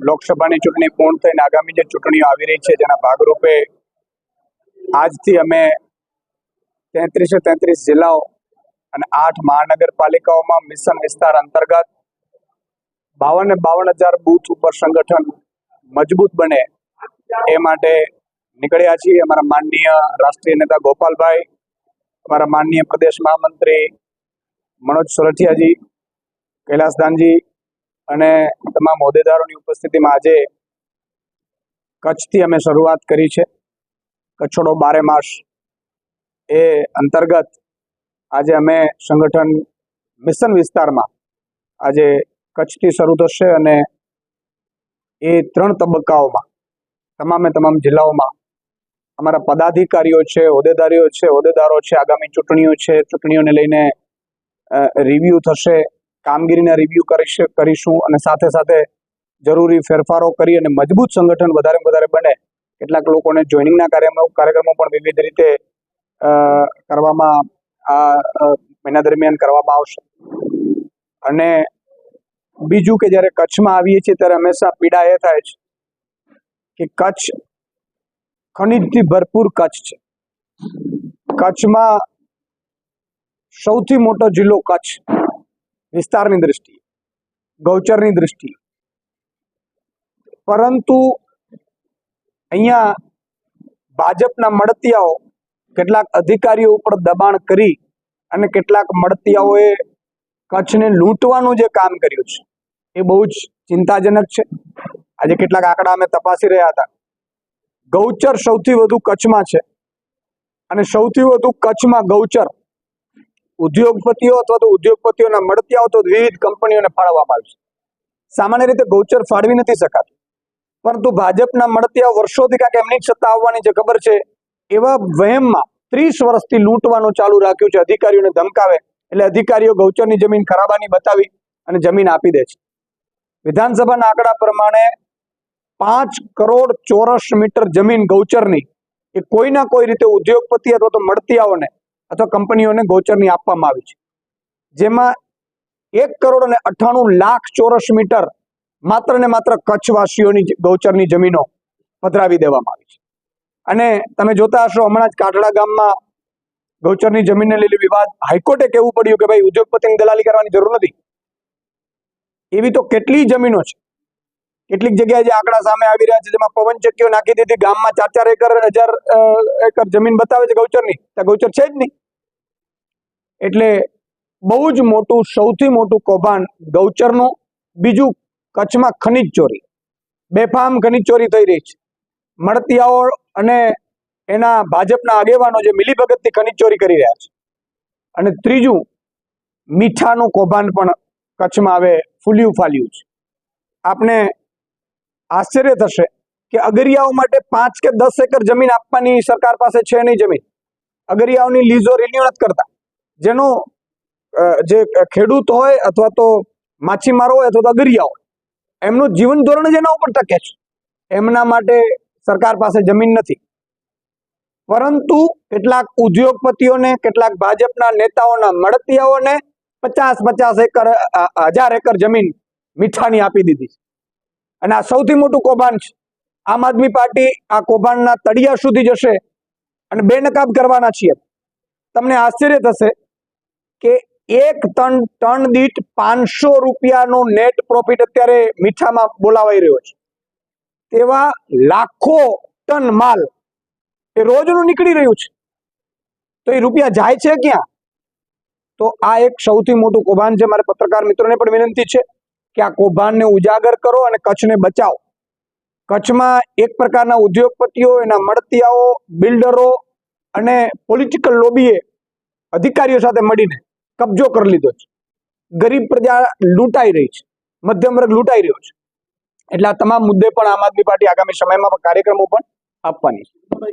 લોકસભાની ચૂંટણી પૂર્ણ થઈને આગામી જે ચૂંટણીઓ આવી રહી છે જેના ભાગરૂપે આજથી અમે 33 જિલ્લાઓ અને 8 મહાનગરપાલિકાઓમાં મિશન વિસ્તાર અંતર્ગત 52,000 બૂથ ઉપર સંગઠન મજબૂત બને એ માટે નીકળ્યા છીએ। અમારા માનનીય રાષ્ટ્રીય નેતા ગોપાલભાઈ, અમારા માનનીય પ્રદેશ મહામંત્રી મનોજ સોરઠિયાજી, કૈલાસદાનજી અને તમામ હોદ્દેદારોની ઉપસ્થિતિમાં આજે કચ્છથી અમે શરૂઆત કરી છે। કચ્છોડો 12 માસ એ અંતર્ગત આજે અમે સંગઠન મિશન વિસ્તારમાં આજે કચ્છથી શરૂ થશે અને એ 3 તબક્કાઓમાં તમામ જિલ્લાઓમાં અમારા પદાધિકારીઓ છે, હોદ્દેદારો છે, આગામી ચૂંટણીઓ છે, ચૂંટણીઓને લઈને રિવ્યુ થશે, કામગીરીના રિવ્યુ કરીશું અને સાથે સાથે જરૂરી ફેરફારો કરી અને મજબૂત સંગઠન વધારે બને। કેટલાક લોકોને જોઈનિંગના કાર્યક્રમો પણ વિવિધ રીતે કરવામાં આ મહિના દરમિયાન કરવામાં આવશે। અને બીજું કે જ્યારે કચ્છમાં આવીએ છીએ ત્યારે હંમેશા પીડા એ થાય છે કે કચ્છ ખનીજથી ભરપૂર કચ્છ છે। કચ્છમાં સૌથી મોટો જિલ્લો કચ્છ વિસ્તારની દ્રષ્ટિએ, ગૌચરની દ્રષ્ટિએ, પરંતુ અહીંયા ભાજપના મળતિયાઓ કેટલાક અધિકારીઓ ઉપર દબાણ કરી અને કેટલાક મળતિયાઓએ કચ્છને લૂંટવાનું જે કામ કર્યું છે એ બહુ જ ચિંતાજનક છે। આજે કેટલાક આંકડા અમે તપાસી રહ્યા હતા। ગૌચર સૌથી વધુ કચ્છમાં છે અને સૌથી વધુ કચ્છમાં ગૌચર ઉદ્યોગપતિઓ અથવા તો ઉદ્યોગપતિઓના મળતિયાઓ તો વિવિધ કંપનીઓને ફાળવવામાં આવે છે। સામાન્ય રીતે ગૌચર ફાળવી નથી શકાતું, પરંતુ ભાજપના મળતિયા વર્ષોથી કાંઈક એમની સત્તા આવવાની જે ખબર છે એવા વહેમમાં 30 વર્ષથી લૂંટવાનું ચાલુ રાખ્યું છે। અધિકારીઓને ધમકાવે એટલે અધિકારીઓ ગૌચરની જમીન ખરાબાની બતાવી અને જમીન આપી દે છે। વિધાનસભાના આંકડા પ્રમાણે 5 કરોડ ચોરસ મીટર જમીન ગૌચરની એ કોઈના કોઈ રીતે ઉદ્યોગપતિ અથવા તો મળતિયાઓને અથવા કંપનીઓને ગૌચરની આપવામાં આવી છે, જેમાં 1,98,00,000 ચોરસ મીટર માત્ર ને માત્ર કચ્છવાસીઓની ગૌચરની જમીનો પધરાવી દેવામાં આવી છે। અને તમે જોતા હશો હમણાં જ કાઠડા ગામમાં ગૌચરની જમીનને લઈને વિવાદ, હાઈકોર્ટે કહેવું પડ્યું કે ભાઈ ઉદ્યોગપતિની દલાલી કરવાની જરૂર નથી। એવી તો કેટલી જમીનો છે, કેટલીક જગ્યાએ જે આંકડા સામે આવી રહ્યા છે જેમાં પવનચક્કીઓ નાખી દીધી, ગામમાં 4 એકર 1,000 એકર જમીન બતાવે છે ગૌચરની, ત્યાં ગૌચર છે જ નહીં। એટલે બહુ જ મોટું, સૌથી મોટું કૌભાંડ ગૌચરનું। બીજું, કચ્છમાં ખનીજ ચોરી, બેફામ ખનીજ ચોરી થઈ રહી છે। મળતિયાઓ અને એના ભાજપના આગેવાનો જે મિલીભગતથી ખનીજ ચોરી કરી રહ્યા છે। અને ત્રીજું, મીઠાનું કૌભાંડ પણ કચ્છમાં હવે ફૂલ્યું ફાલ્યું છે। આપને આશ્ચર્ય થશે કે અગરિયાઓ માટે 5 કે 10 એકર જમીન આપવાની સરકાર પાસે છે નહીં જમીન। અગરિયાઓની લીઝો રિન્યુ નથી કરતા, જેનો જે ખેડૂત હોય અથવા તો માછીમારો હોય અથવા તો અગરિયા હોય એમનું જીવન ધોરણ જ એના ઉપર ટકે છે, એમના માટે સરકાર પાસે જમીન નથી। પરંતુ કેટલાક ઉદ્યોગપતિઓને, કેટલાક ભાજપના નેતાઓના મળતિયાઓને 50 એકર 1,000 એકર જમીન મીઠાની આપી દીધી છે। અને આ સૌથી મોટું કૌભાંડ છે। આમ આદમી પાર્ટી આ કૌભાંડના તળિયા સુધી જશે અને બેનકાબ કરવાના છીએ। તમને આશ્ચર્ય થશે કે 1 ટન દીઠ 500 રૂપિયાનો નેટ પ્રોફિટ અત્યારે મીઠામાં બોલાવાઈ રહ્યો છે। તેવા લાખો ટન માલ એ રોજનું નીકળી રહ્યું છે, તો એ રૂપિયા જાય છે ક્યાં? તો આ એક સૌથી મોટું કૌભાંડ છે। મારે પત્રકાર મિત્રોને પણ વિનંતી છે કે આ કૌભાંડને ઉજાગર કરો અને કચ્છને બચાવો। કચ્છમાં એક પ્રકારના ઉદ્યોગપતિઓ, એના મળતિયાઓ, બિલ્ડરો અને પોલિટિકલ લોબીએ અધિકારીઓ સાથે મળીને કબજો કરી લીધો છે। ગરીબ પ્રજા લૂંટાઈ રહી છે, મધ્યમ વર્ગ લૂંટાઈ રહ્યો છે। એટલે આ તમામ મુદ્દે પણ આમ આદમી પાર્ટી આગામી સમયમાં કાર્યક્રમો પણ આપવાની છે।